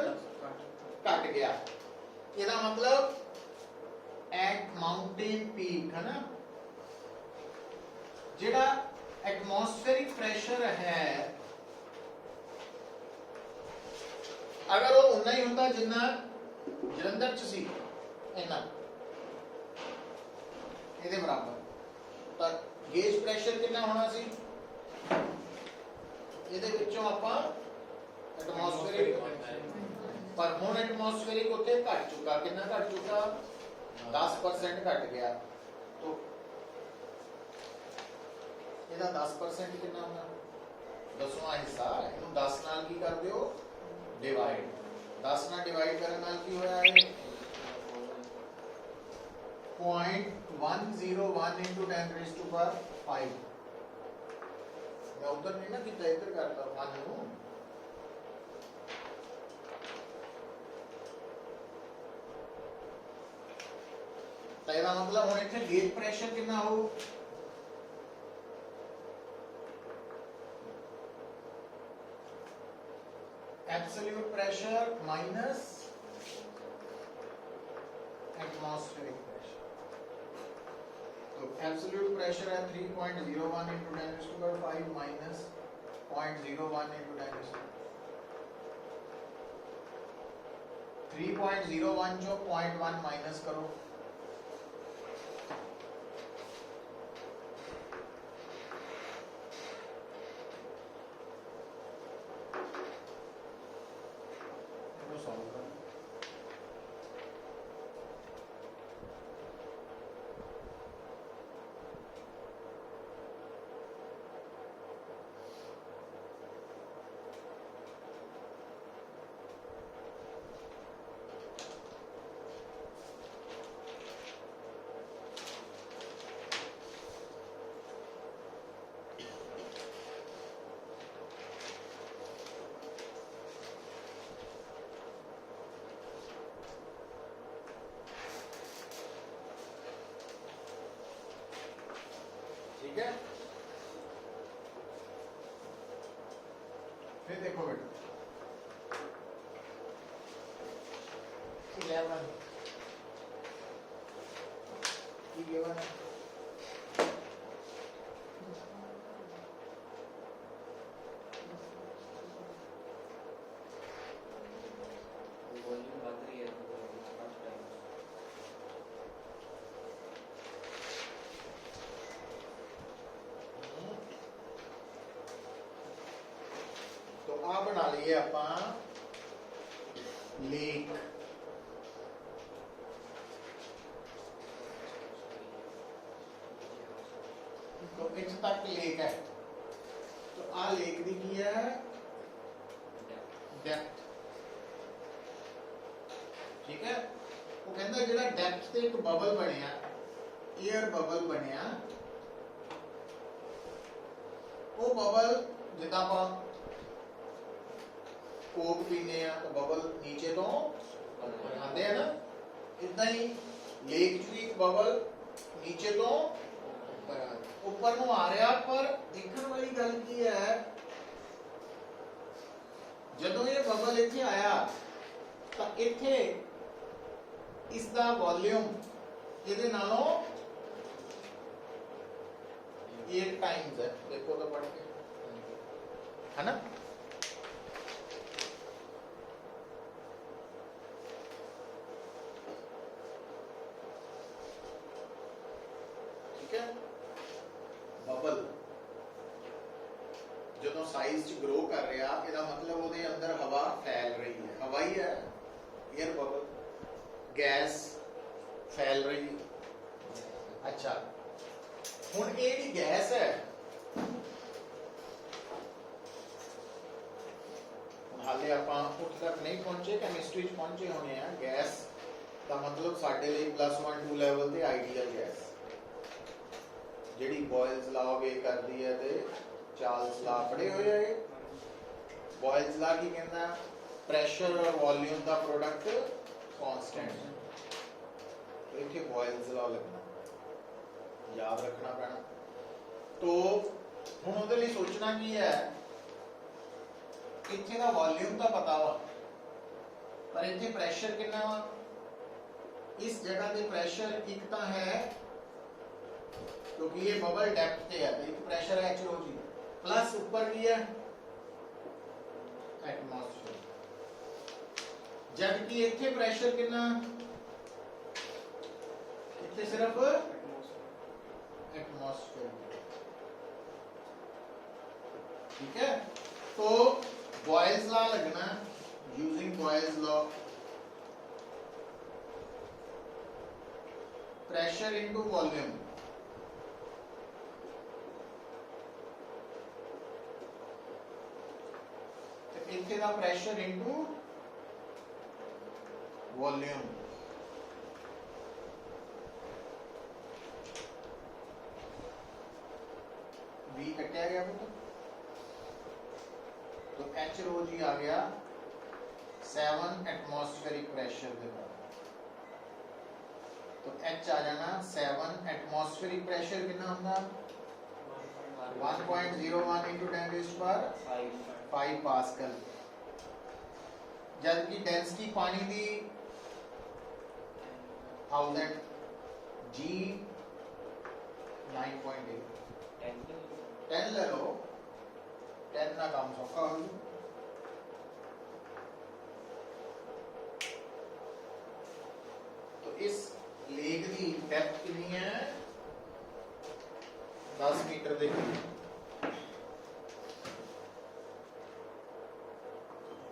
A: घट गया। इसका मतलब एट माउंटेन पीक है ना जिहड़ा एटमॉस्फेरिक प्रेशर है अगर वो उन्ना ही होता जिन्ना जलंधर च सी इन्ना इहदे बराबर तो गेज प्रेशर कितना होना सी इहदे विचों आपां एटमॉस्फेरिक पर हुण एटमॉस्फेरिक उत्थे घट चुका कितना घट चुका 10% घट गया। तो ਇਹਦਾ 10% ਕਿੰਨਾ ਹੁੰਦਾ 10ਵਾਂ ਹਿੱਸਾ ਇਹਨੂੰ 10 ਨਾਲ ਕੀ ਕਰ ਦਿਓ ਡਿਵਾਈਡ 10 ਨਾਲ ਡਿਵਾਈਡ ਕਰਨ ਨਾਲ ਕੀ ਹੋਇਆ ਇਹ 0.101 into 10 raised to power 5 मैं उधर नहीं ना कितना इधर करता 1 ਨੂੰ ਤਾਂ ਇਹਦਾ ਮਤਲਬ ਹੁਣ ਇੱਥੇ ਗੇਜ ਪ੍ਰੈਸ਼ਰ ਕਿੰਨਾ ਹੋਊ absolute pressure minus atmospheric pressure. So absolute pressure है 3.01 into 10 raised to power 5 minus 0.01 into 10 raised to power 3.01 जो 0.1 माइनस करो ठीक है फिर देखो बेटा 11
B: वॉल्यूम बढ़ रही है फर्स्ट टाइम
A: तो आ बना लिए अपा लेक तो इस तक लेक है तो आ लेक दी की है डेप्थ ठीक है वो कहता जेड़ा डेप्थ ते एक बबल बनया एयर बबल बनया वो बबल जिदा पा कोक पीने आ तो बबल नीचे तो आते हैं ना इतना ही लेक च भी एक बबल नीचे तो ऊपर ਨੂੰ आ रहा पर देखने वाली गल की है ਜਦੋਂ ਇਹ ਬਬਲ ਇੱਥੇ ਆਇਆ ਤਾਂ ਇੱਥੇ ਇਸ ਦਾ ਵੋਲਿਊਮ ਇਹਦੇ ਨਾਲੋਂ 8 ਟਾਈਮਸ ਹੈ ਦੇਖੋ ਤਾਂ ਪੜ ਕੇ है ना बबल जो साइज च ग्रो कर रहा ਇਹਦਾ मतलब ਉਹਦੇ अंदर हवा फैल रही है हवा ही है एयर बबल गैस फैल रही है अच्छा ਹੁਣ ਇਹ ਜਿਹੜੀ गैस है ਹਾਲੇ ਆਪਾਂ ਉੱਥੇ ਤੱਕ ਨਹੀਂ ਪਹੁੰਚੇ ਕੈਮਿਸਟਰੀ ਚ ਪਹੁੰਚੇ ਹੋਣੇ ਆ ਗੈਸ ਦਾ ਮਤਲਬ ਸਾਡੇ ਲਈ +1 2 ਲੈਵਲ ਤੇ ਆਈਡੀਅਲ ਗੈਸ ਜਿਹੜੀ ਬੋਇਲਸ ਲਾ ਵੇ ਕਰਦੀ ਹੈ ਤੇ ਚਾਰਲਸ ਲਾ ਪੜੇ ਹੋਏ ਆ ਬੋਇਲਸ ਲਾ ਕੀ ਕਹਿੰਦਾ ਪ੍ਰੈਸ਼ਰ ਔਰ ਵੋਲਿਊਮ ਦਾ ਪ੍ਰੋਡਕਟ ਕਾਂਸਟੈਂਟ ਇੱਥੇ ਬੋਇਲਸ ਲਾ ਲੱਗਣਾ याद रखना पैना तो हुण ਉਹਦੇ ਲਈ सोचना की है ਇੱਥੇ ਦਾ ਵੋਲਿਊਮ ਤਾਂ ਪਤਾ ਵਾ ਪਰ ਇੱਥੇ ਪ੍ਰੈਸ਼ਰ ਕਿੰਨਾ ਵਾ ਇਸ ਜਗ੍ਹਾ ਤੇ ਪ੍ਰੈਸ਼ਰ ਇੱਕ ਤਾਂ ਹੈ क्योंकि ये बबल डेप्थ पे है तो एक प्रेशर है HO जी प्लस ऊपर भी है एटमॉस्फेयर जबकि ਇੱਥੇ ਪ੍ਰੈਸ਼ਰ ਕਿੰਨਾ ਇੱਥੇ ਸਿਰਫ एटमॉस्फेयर ठीक है तो बॉयल्स लॉ लगना using Boyle's law pressure into volume इत्थे दा प्रेशर इनटू वॉल्यूम। V कटिया गया पुत्र, तो H रो जी आ गया 7 एटमॉस्फेरिक प्रेशर के बराबर। तो H आ जाना 7 एटमॉस्फेरिक प्रेशर कितना होता 1.01 into 10 raised power 5 पास्कल। जबकि डेंसिटी पानी दी 1000 G 9.8 10 ले लो, 10 ना काम सौखा हो गया। तो इस लेक दी डेप्थ कितनी है 10 मीटर दे करीब।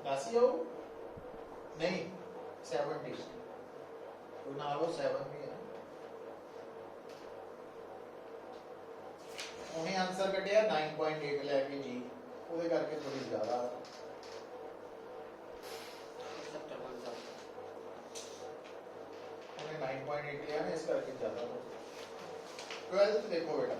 A: 10 ही हो नहीं 70 तो ना लो 7 भी है। उन्हें आंसर कटिया 9.8 लेके जी ਉਹਦੇ ਕਰਕੇ थोड़ी ज्यादा उन्हें 9.8 लिया ना इस करके ज्यादा। 12th देखो बेटा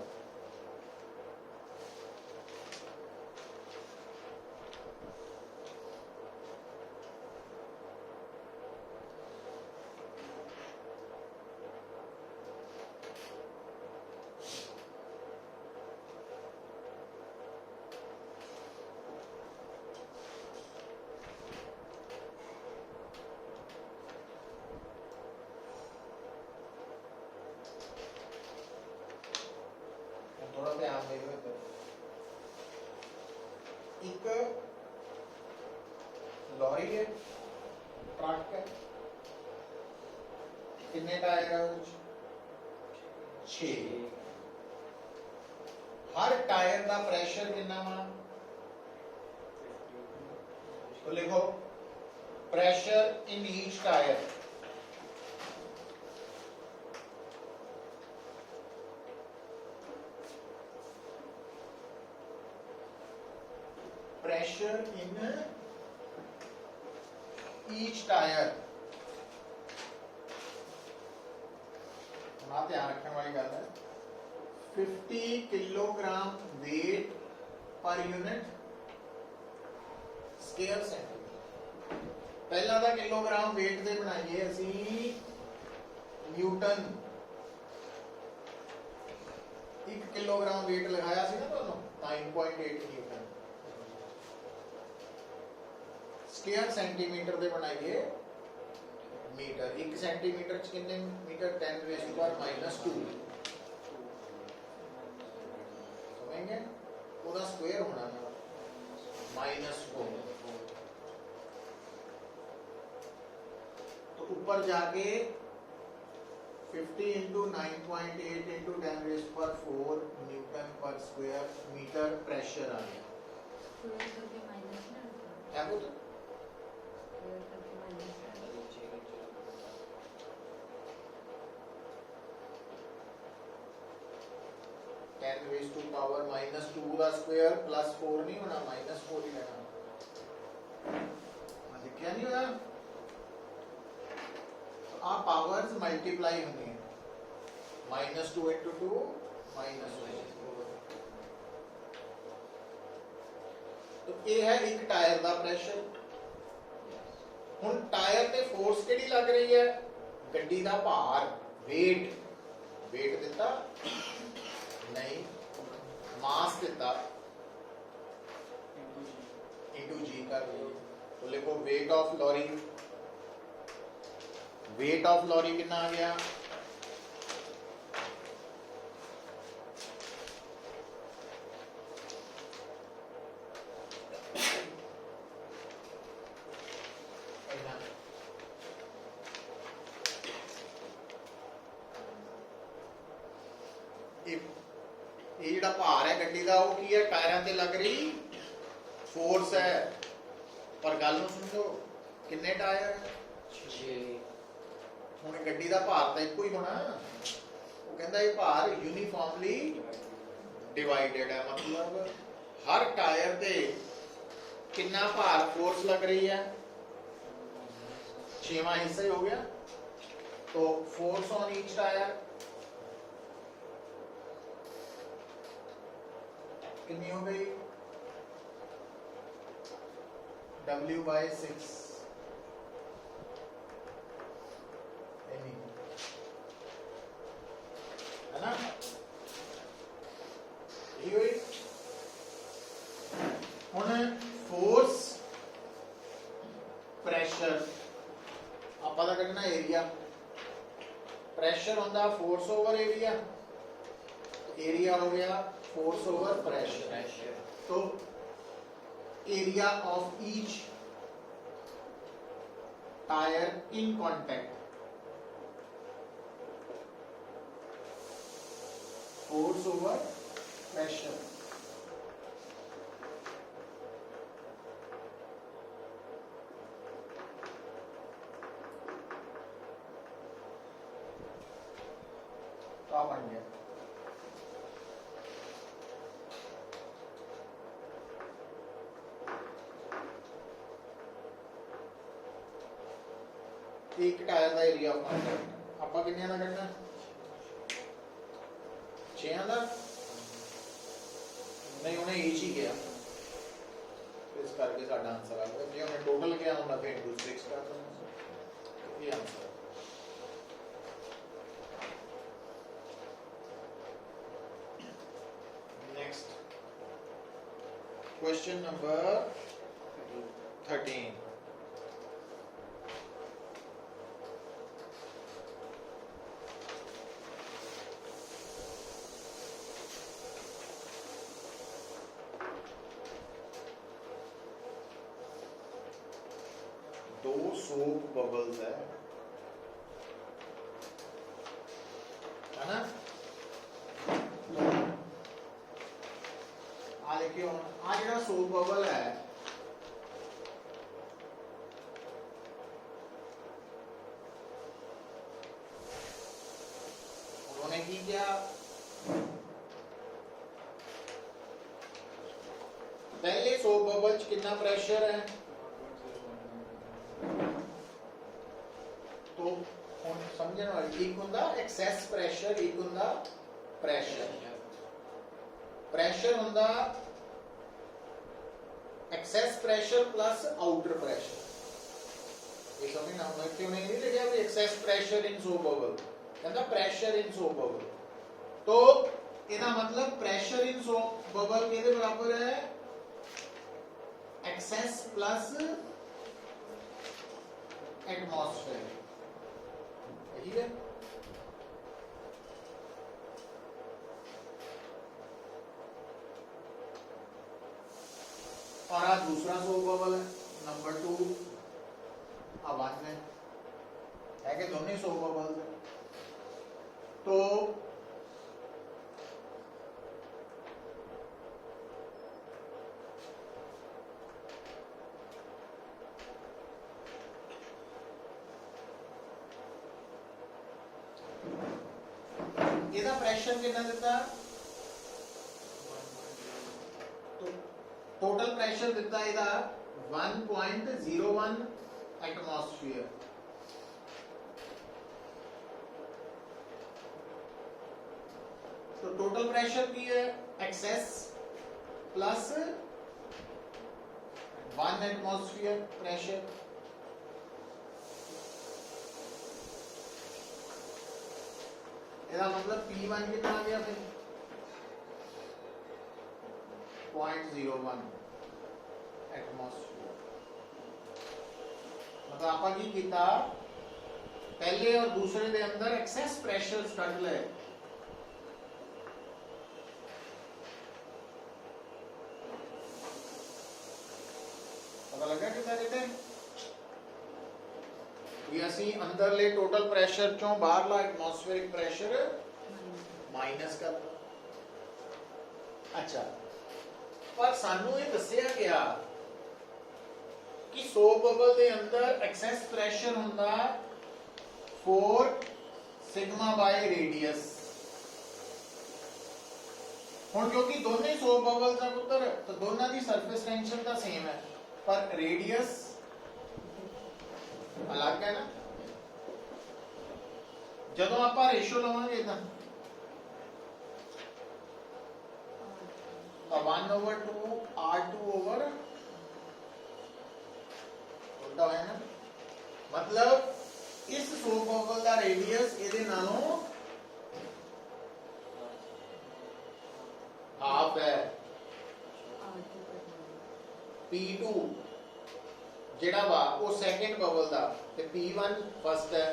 A: थोड़ा ध्यान देगा इधर। एक लॉरी है, ट्रक है, कितने टायर है उसमें 6। हर टायर का प्रेशर कितना वा तो लिखो pressure in each tyre pressure in each tire। ना ध्यान रखने वाली गल है 50 kilogram weight per unit square centimetre. पहला था किलोग्राम वेट दे बनाइए असी न्यूटन। 1 किलोग्राम वेट लगाया सी ना तुहानू 9.8 न्यूटन। स्क्वायर सेंटीमीटर दे बनाइए मीटर। 1 सेंटीमीटर च कितने मीटर 10 रेज़ टू पावर -2 समझेंगे। ओदा स्क्वायर होना ना -4। तो ऊपर जाके 50 into 9.8 into 10 raised to power 4 Newton पर स्क्वायर मीटर प्रेशर आ गया। क्या बोलते 10 raised to power -2 का स्क्वायर +4 नहीं होना -4 ही रहना। क्या नहीं होगा तो आप पावर्स मल्टीप्लाई होंगे -2 into 2 -1। तो ये है एक टायर का प्रेशर। हुण टायर ते फोर्स केड़ी लग रही है गड्डी का भार वेट। वेट दिता नहीं मास दिता इनटू जी कर दो। तो लिखो weight of lorry. Weight of lorry कितना आ गया ये जिहड़ा भार है गड्डी का वो की है टायरां ते लग रही फोर्स है। पर गल नूं समझो किन्ने टायर
B: 6।
A: हुण गड्डी का भार तो एको ही होना। वो कहता ये भार यूनीफॉर्मली डिवाइडेड है मतलब हर टायर दे कितना भार फोर्स लग रही है, 6वां हिस्सा ही हो गया। तो फोर्स ऑन ईच टायर कितनी हो गई, W/6 है ना, यही हुई। हुण फोर्स प्रेशर आपां दा कढना एरिया, प्रेशर होंदा फोर्स ओवर एरिया, एरिया हो गया फोर्स ओवर प्रेशर। तो area of each tyre in contact, force over pressure. क्या बन गया, एक टायर का एरिया ऑफ कॉन्टैक्ट आपा किन्ने दा करना, 6 दा नहीं, उन्हें ईच ही गया, इस करके साडा आंसर आ गया। जे उन्हें टोटल गया होंदा फिर × 6 कर देना, ये आंसर। Next question number 13। दो सोप बबल्स है ना, आ देखियो आ जो सोप बबल है उन्होंने की किया, पहले सोप बबल च कितना प्रेशर है, तो समझने वाली एक होंदा एक्सेस प्रेशर, एक होंदा प्रेशर। प्रेशर होंदा excess pressure plus outer pressure, ये समझना होना। क्यों नहीं लिखा भी excess pressure in soap bubble, कहता प्रेशर इन सोप बबल। तो इसका मतलब प्रेशर इन सोप बबल के बराबर है एक्सेस प्लस एटमॉस्फेयर, यही है। और आज दूसरा सोप बबल है नंबर 2, आवाज में है कि दोनों सोप बबल है। तो ਇਹਦਾ ਪ੍ਰੈਸ਼ਰ ਕਿੰਨਾ ਦਿੱਤਾ, टोटल प्रेशर दिता है 1.01 एटमॉस्फेयर। तो टोटल प्रेशर की है एक्सेस प्लस 1 एटमॉस्फेयर प्रेशर। इसका मतलब P1 कितना आ गया फिर 0.01 एटमॉस्फेयर। मतलब आपा की किया पहले और दूसरे दे अंदर एक्सेस प्रेशर कट ले, पता लगा कि ये असी अंदरले टोटल प्रेशर चों बाहरला एटमॉस्फेरिक प्रेशर माइनस कर। अच्छा, पर सानू ये दसिया गया कि सोप बबल दे अंदर एक्सेस प्रेशर हुंदा 4 सिग्मा बाय रेडियस। हुण क्योंकि दोनों सोप बबल्स दा पुत्तर तो दोनों दी सरफेस टेंशन दा सेम है, पर रेडियस अलग है ना। ਜਦੋਂ ਆਪਾਂ ਰੇਸ਼ੋ ਲਵਾਂਗੇ ਤਾਂ 1/2 R2 over उल्टा है ना। मतलब इस फ्लो बबल का रेडियस ਇਹਦੇ ਨਾਲੋਂ हाफ है। P2 ਜਿਹੜਾ ਵਾ ਉਹ ਸੈਕੰਡ ਬਬਲ ਦਾ ਤੇ P1 ਫਸਟ ਹੈ।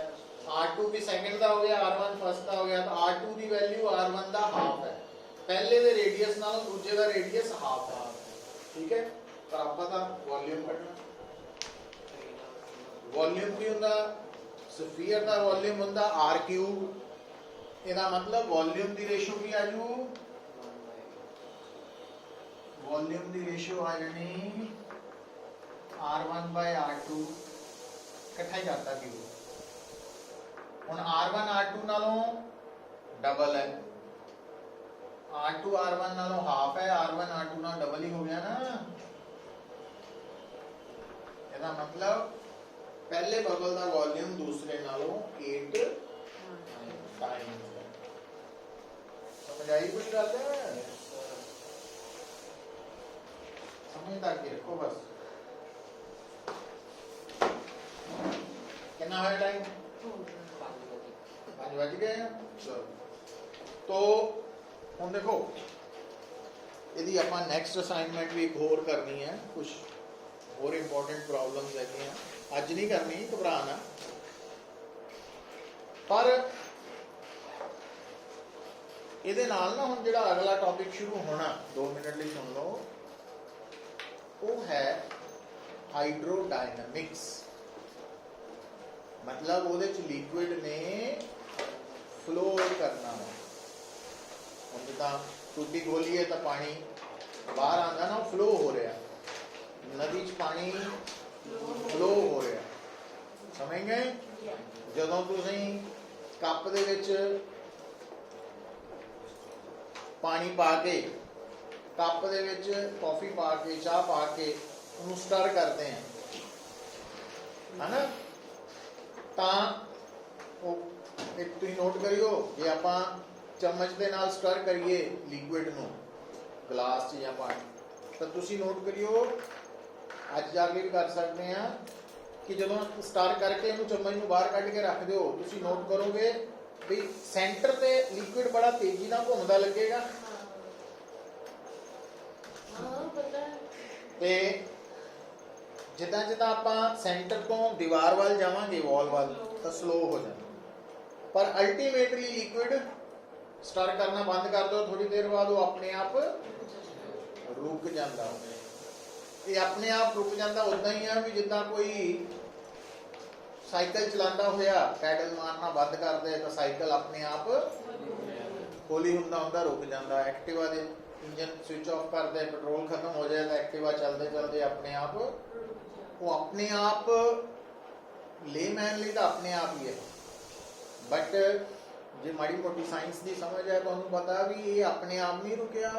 A: R2 भी सेकंड ਦਾ ਹੋ ਗਿਆ, R1 ਫਸਟ ਦਾ ਹੋ ਗਿਆ, ਤਾਂ R2 ਦੀ ਵੈਲਿਊ R1 ਦਾ ਹਾਫ ਹੈ। ਪਹਿਲੇ ਦੇ ਰੇਡੀਅਸ ਨਾਲੋਂ ਦੂਜੇ ਦਾ ਰੇਡੀਅਸ ਹਾਫ ਹੈ। ਠੀਕ ਹੈ, ਪਰ ਆਪਾਂ ਤਾਂ ਵੋਲਿਊਮ ਕੱਢਣਾ। ਵੋਲਿਊਮ ਕੀ ਹੁੰਦਾ? ਸਫੀਅਰ ਦਾ ਵੋਲਿਊਮ ਹੁੰਦਾ R ਕਿਊਬ। ਇਹਦਾ ਮਤਲਬ ਵੋਲਿਊਮ ਦੀ ਰੇਸ਼ੋ ਕੀ ਆ ਜੂ? वॉल्यूम दी रेशियो आ जानी R1 by R2 इकट्ठा ही जाता क्यों। हुण R1 R2 नालों डबल है, R2 R1 नालों हाफ है, R1 R2 नाल डबल ही हो गया ना। ਇਹਦਾ मतलब पहले बबल का वॉल्यूम दूसरे नालों 8 टाइम्स है। समझ आई कुछ गल? समझदार के रखो बस। कितना है टाइम? 5 बज गए। चलो तो हम देखो यदि आप नैक्सट असाइनमेंट भी एक होर करनी है, कुछ होर इंपॉर्टेंट प्रॉब्लम्स है, अज नहीं करनी, घबराना। पर ਇਹਦੇ ਨਾਲ ਨਾ ਹੁਣ ਜਿਹੜਾ ਅਗਲਾ ਟੌਪਿਕ ਸ਼ੁਰੂ ਹੋਣਾ 2 ਮਿੰਟ ਲਈ ਸੁਣ ਲਓ, ਉਹ ਹੈ ਹਾਈਡਰੋਡਾਇਨਾਮਿਕਸ। मतलब ਉਹਦੇ ਚ ਲਿਕੁਇਡ ਨੇ ਫਲੋ ਕਰਨਾ ਹੈ। ਹੁਣ ਜਿੱਦਾਂ ਟੂਟੀ ਖੋਲੀਏ ਤਾਂ ਪਾਣੀ ਬਾਹਰ ਆਉਂਦਾ ਨਾ, ਉਹ ਫਲੋ ਹੋ ਰਿਹਾ। ਨਦੀ ਚ ਪਾਣੀ ਫਲੋ ਹੋ ਰਿਹਾ, ਸਮਝ ਗਏ? ਜਦੋਂ ਤੁਸੀਂ ਕੱਪ ਦੇ ਵਿੱਚ ਪਾਣੀ ਪਾ ਕੇ, ਕੱਪ ਦੇ ਵਿੱਚ ਕੌਫੀ ਪਾ ਕੇ, ਚਾਹ ਪਾ ਕੇ ਉਹਨੂੰ ਸਟਰ ਕਰਦੇ ਆ, ਹਨਾ, ਤਾਂ ਉਹ ਇੱਕ ਤੁਸੀਂ ਨੋਟ ਕਰਿਓ, ਜੇ ਆਪਾਂ ਚਮਚ ਦੇ ਨਾਲ ਸਟਰ ਕਰੀਏ ਲਿਕੁਇਡ ਨੂੰ ਗਲਾਸ 'ਚ ਜਾਂ ਪਾਣੀ, ਤਾਂ ਤੁਸੀਂ ਨੋਟ ਕਰਿਓ, ਅੱਜ ਜਾ ਕੇ ਵੀ ਕਰ ਸਕਦੇ ਆ, ਕਿ ਜਦੋਂ ਸਟਰ ਕਰਕੇ ਇਹਨੂੰ ਚਮਚ ਨੂੰ ਬਾਹਰ ਕੱਢ ਕੇ ਰੱਖ ਦਿਓ, ਤੁਸੀਂ ਨੋਟ ਕਰੋਗੇ ਵੀ ਸੈਂਟਰ ਤੇ ਲਿਕੁਇਡ ਬੜਾ ਤੇਜ਼ੀ ਨਾਲ ਘੁੰਮਦਾ ਲੱਗੇਗਾ। ਤੇ ਜਿੱਦਾਂ ਜਿੱਦਾਂ ਆਪਾਂ ਸੈਂਟਰ ਤੋਂ ਦੀਵਾਰ ਵੱਲ ਜਾਵਾਂਗੇ, ਵਾਲ ਵੱਲ, ਤਾਂ ਸਲੋ ਹੋ ਜਾਣਾ। ਪਰ ਅਲਟੀਮੇਟਲੀ ਲਿਕੁਇਡ ਸਟਰ ਕਰਨਾ ਬੰਦ ਕਰ ਦਿਓ, ਥੋੜੀ ਦੇਰ ਬਾਅਦ ਉਹ ਆਪਣੇ ਆਪ ਰੁਕ ਜਾਂਦਾ। ਇਹ ਆਪਣੇ ਆਪ ਰੁਕ ਜਾਂਦਾ ਉਦਾਂ ਹੀ ਆ ਵੀ ਜਿੱਦਾਂ ਕੋਈ ਸਾਈਕਲ ਚਲਾਉਂਦਾ ਹੋਇਆ ਪੈਡਲ ਮਾਰਨਾ ਬੰਦ ਕਰ ਦੇ ਤਾਂ ਸਾਈਕਲ ਆਪਣੇ ਆਪ ਹੌਲੀ ਹੁੰਦਾ ਰੁਕ ਜਾਂਦਾ। ਐਕਟਿਵਾ ਦੇ ਇੰਜਨ ਸਵਿਚ ਆਫ ਕਰ ਦੇ, ਪੈਟਰੋਲ ਖਤਮ ਹੋ ਜਾਏ ਤਾਂ ਐਕਟਿਵਾ ਚੱਲਦੇ ਚੱਲਦੇ ਆਪਣੇ ਆਪ, ਉਹ ਆਪਣੇ ਆਪ ਲੇਮੈਨ ਲਈ ਤਾਂ ਆਪਣੇ ਆਪ ਹੀ ਹੈ। ਬਟ ਜੇ ਮਾੜੀ ਮੋਟੀ ਸਾਇੰਸ ਦੀ ਸਮਝ ਹੈ, ਤੁਹਾਨੂੰ ਪਤਾ ਵੀ ਇਹ ਆਪਣੇ ਆਪ ਨਹੀਂ ਰੁਕਿਆ,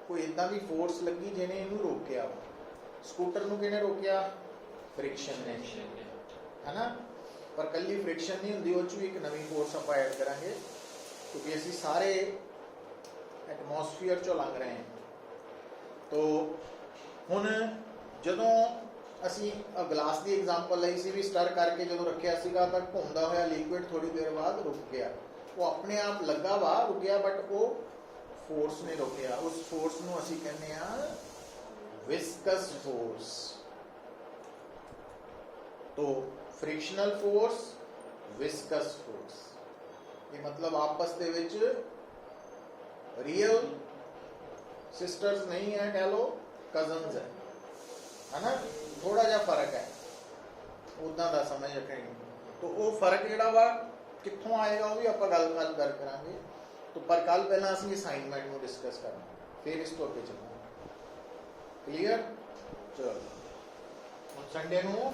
A: ਕੋਈ ਇਦਾਂ ਦੀ ਫੋਰਸ ਲੱਗੀ ਜਿਹਨੇ ਇਹਨੂੰ ਰੋਕਿਆ। ਸਕੂਟਰ ਨੂੰ ਕਿਹਨੇ ਰੋਕਿਆ? ਫ੍ਰਿਕਸ਼ਨ ਨੇ, ਹੈਨਾ। ਪਰ ਕੱਲੀ ਫ੍ਰਿਕਸ਼ਨ ਨਹੀਂ ਹੁੰਦੀ, ਉਹ 'ਚ ਵੀ ਇੱਕ ਨਵੀਂ ਫੋਰਸ ਆਪਾਂ ਐਡ ਕਰਾਂਗੇ, ਕਿਉਂਕਿ ਅਸੀਂ ਸਾਰੇ ਐਟਮੋਸਫੀਅਰ 'ਚੋਂ ਲੰਘ ਰਹੇ ਹਾਂ। ਤੋ ਹੁਣ ਜਦੋਂ ਅਸੀਂ ਗਲਾਸ ਦੀ ਐਗਜ਼ਾਮਪਲ ਲਈ ਸੀ ਵੀ ਸਟਰ ਕਰਕੇ ਜਦੋਂ ਰੱਖਿਆ ਸੀਗਾ ਤਾਂ ਘੁੰਮਦਾ ਹੋਇਆ ਲਿਕੁਇਡ ਥੋੜੀ ਦੇਰ ਬਾਅਦ ਰੁਕ ਗਿਆ। ਉਹ ਆਪਣੇ ਆਪ ਲੱਗਾ ਵਾ ਰੁਕਿਆ, ਬਟ ਉਹ ਫੋਰਸ ਨੇ ਰੋਕਿਆ। ਉਸ ਫੋਰਸ ਨੂੰ ਅਸੀਂ ਕਹਿੰਦੇ ਆ ਵਿਸਕਸ ਫੋਰਸ। तो फ्रिक्शनल फोर्स, विस्कस फोर्स, ये मतलब आपस दे विच रियल सिस्टर्स नहीं है, कह लो कजन्स है ना, थोड़ा जा फर्क है, उदा दा समझ रखनी। तो वो फर्क जिहड़ा वा कित्थों आएगा वो भी आपां गल करांगे। तो पर कल पहला असीं असाइनमेंट नूं डिस्कस करना, फिर इस तो अगे चलांगे। क्लीयर? चलो संडे नूं